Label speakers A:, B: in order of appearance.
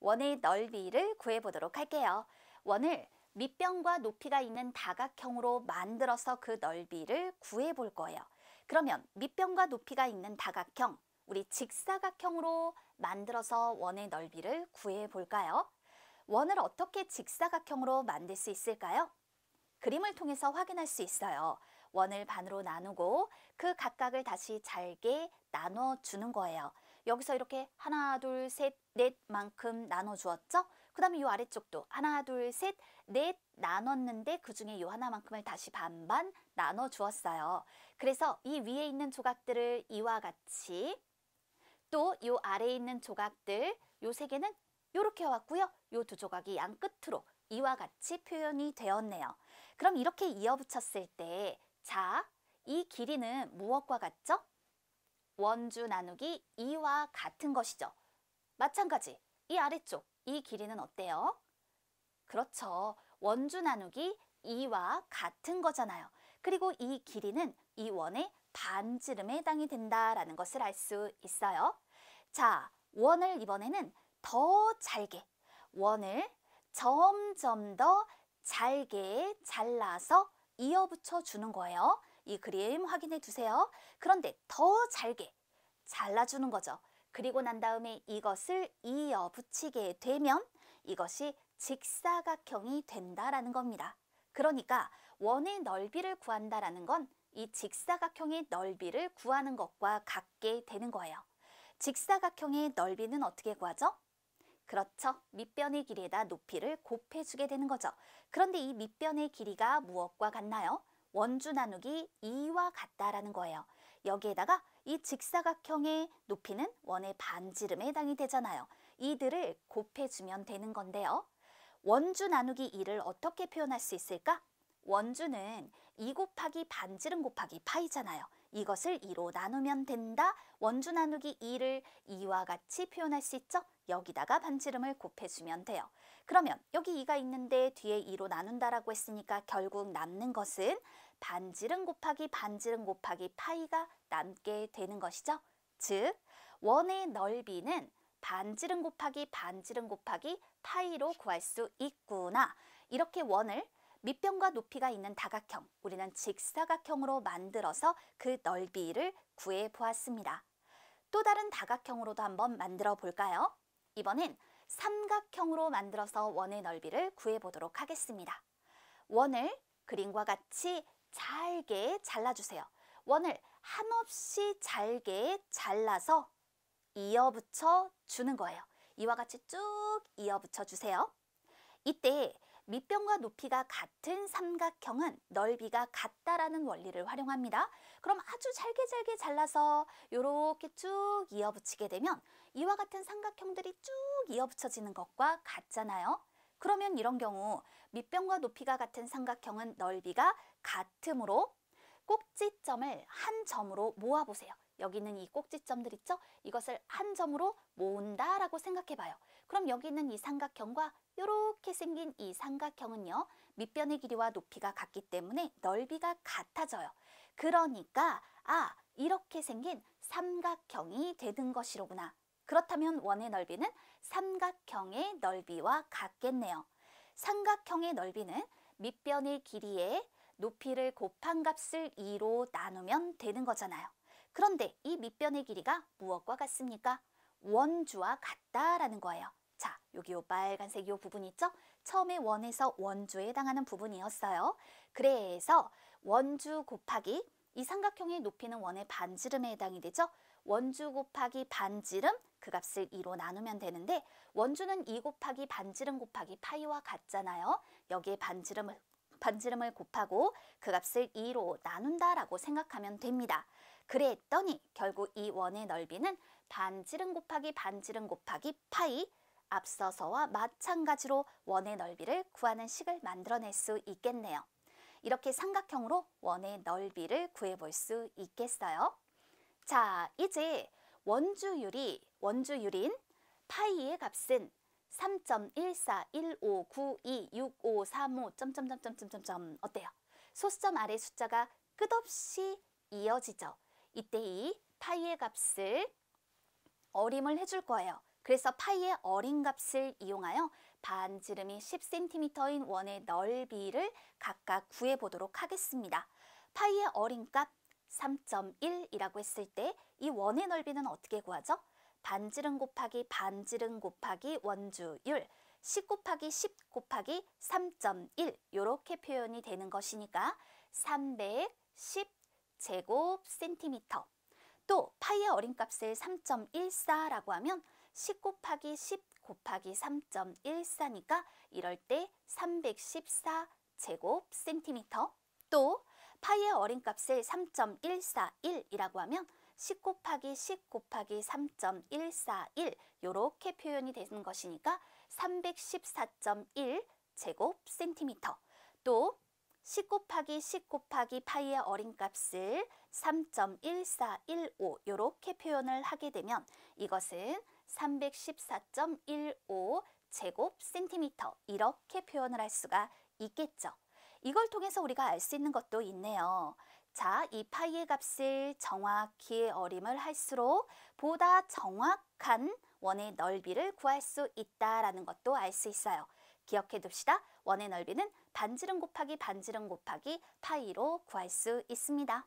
A: 원의 넓이를 구해보도록 할게요. 원을 밑변과 높이가 있는 다각형으로 만들어서 그 넓이를 구해볼 거예요. 그러면 밑변과 높이가 있는 다각형, 우리 직사각형으로 만들어서 원의 넓이를 구해볼까요? 원을 어떻게 직사각형으로 만들 수 있을까요? 그림을 통해서 확인할 수 있어요. 원을 반으로 나누고 그 각각을 다시 잘게 나눠주는 거예요. 여기서 이렇게 하나, 둘, 셋, 넷만큼 나눠주었죠? 그 다음에 이 아래쪽도 하나, 둘, 셋, 넷 나눴는데 그 중에 이 하나만큼을 다시 반반 나눠주었어요. 그래서 이 위에 있는 조각들을 이와 같이 또 이 아래에 있는 조각들, 요 세 개는 이렇게 왔고요. 요 두 조각이 양 끝으로 이와 같이 표현이 되었네요. 그럼 이렇게 이어붙였을 때, 자, 이 길이는 무엇과 같죠? 원주 나누기 2와 같은 것이죠. 마찬가지, 이 아래쪽, 이 길이는 어때요? 그렇죠. 원주 나누기 2와 같은 거잖아요. 그리고 이 길이는 이 원의 반지름에 해당이 된다라는 것을 알 수 있어요. 자, 원을 이번에는 더 잘게, 원을 점점 더 잘게 잘라서 이어붙여 주는 거예요. 이 그림 확인해 두세요. 그런데 더 잘게 잘라주는 거죠. 그리고 난 다음에 이것을 이어붙이게 되면 이것이 직사각형이 된다라는 겁니다. 그러니까 원의 넓이를 구한다라는 건 이 직사각형의 넓이를 구하는 것과 같게 되는 거예요. 직사각형의 넓이는 어떻게 구하죠? 그렇죠. 밑변의 길이에다 높이를 곱해주게 되는 거죠. 그런데 이 밑변의 길이가 무엇과 같나요? 원주 나누기 2와 같다라는 거예요. 여기에다가 이 직사각형의 높이는 원의 반지름에 해당이 되잖아요. 이들을 곱해주면 되는 건데요. 원주 나누기 2를 어떻게 표현할 수 있을까? 원주는 2 곱하기 반지름 곱하기 파이잖아요. 이것을 2로 나누면 된다. 원주 나누기 2를 2와 같이 표현할 수 있죠? 여기다가 반지름을 곱해주면 돼요. 그러면 여기 2가 있는데 뒤에 2로 나눈다라고 했으니까 결국 남는 것은 반지름 곱하기 반지름 곱하기 파이가 남게 되는 것이죠. 즉, 원의 넓이는 반지름 곱하기 반지름 곱하기 파이로 구할 수 있구나. 이렇게 원을 밑변과 높이가 있는 다각형, 우리는 직사각형으로 만들어서 그 넓이를 구해 보았습니다. 또 다른 다각형으로도 한번 만들어 볼까요? 이번엔 삼각형으로 만들어서 원의 넓이를 구해 보도록 하겠습니다. 원을 그림과 같이 잘게 잘라주세요. 원을 한없이 잘게 잘라서 이어붙여 주는 거예요. 이와 같이 쭉 이어붙여 주세요. 이때 밑변과 높이가 같은 삼각형은 넓이가 같다라는 원리를 활용합니다. 그럼 아주 잘게 잘라서 이렇게 쭉 이어붙이게 되면 이와 같은 삼각형들이 쭉 이어붙여지는 것과 같잖아요. 그러면 이런 경우 밑변과 높이가 같은 삼각형은 넓이가 같으므로 꼭지점을 한 점으로 모아보세요. 여기 있는 이 꼭지점들 있죠? 이것을 한 점으로 모은다라고 생각해봐요. 그럼 여기 있는 이 삼각형과 이렇게 생긴 이 삼각형은요, 밑변의 길이와 높이가 같기 때문에 넓이가 같아져요. 그러니까 이렇게 생긴 삼각형이 되는 것이로구나. 그렇다면 원의 넓이는 삼각형의 넓이와 같겠네요. 삼각형의 넓이는 밑변의 길이에 높이를 곱한 값을 2로 나누면 되는 거잖아요. 그런데 이 밑변의 길이가 무엇과 같습니까? 원주와 같다라는 거예요. 자, 여기 요 빨간색 요 부분 있죠? 처음에 원에서 원주에 해당하는 부분이었어요. 그래서 원주 곱하기 이 삼각형의 높이는 원의 반지름에 해당이 되죠? 원주 곱하기 반지름 그 값을 2로 나누면 되는데 원주는 2 곱하기 반지름 곱하기 파이와 같잖아요. 여기에 반지름을 곱하고 그 값을 2로 나눈다라고 생각하면 됩니다. 그랬더니 결국 이 원의 넓이는 반지름 곱하기 반지름 곱하기 파이, 앞서서와 마찬가지로 원의 넓이를 구하는 식을 만들어낼 수 있겠네요. 이렇게 삼각형으로 원의 넓이를 구해볼 수 있겠어요. 자, 이제 원주율인 파이의 값은 3.1415926535 어때요? 소수점 아래 숫자가 끝없이 이어지죠. 이때 이 파이의 값을 어림을 해줄 거예요. 그래서 파이의 어린 값을 이용하여 반지름이 10cm인 원의 넓이를 각각 구해보도록 하겠습니다. 파이의 어린 값 3.1이라고 했을 때 이 원의 넓이는 어떻게 구하죠? 반지름 곱하기 반지름 곱하기 원주율 10 곱하기 10 곱하기 3.1 이렇게 표현이 되는 것이니까 310제곱센티미터. 또 파이의 어린 값을 3.14라고 하면 10 곱하기 10 곱하기 3.14니까 이럴 때 314제곱센티미터. 또 파이의 어린 값을 3.141이라고 하면 10 곱하기 10 곱하기 3.141 이렇게 표현이 되는 것이니까 314.1제곱센티미터. 또 10 곱하기 10 곱하기 파이의 어린 값을 3.1415 이렇게 표현을 하게 되면 이것은 314.15제곱센티미터 이렇게 표현을 할 수가 있겠죠. 이걸 통해서 우리가 알 수 있는 것도 있네요. 자, 이 파이의 값을 정확히 어림을 할수록 보다 정확한 원의 넓이를 구할 수 있다라는 것도 알 수 있어요. 기억해 둡시다. 원의 넓이는 반지름 곱하기 반지름 곱하기 파이로 구할 수 있습니다.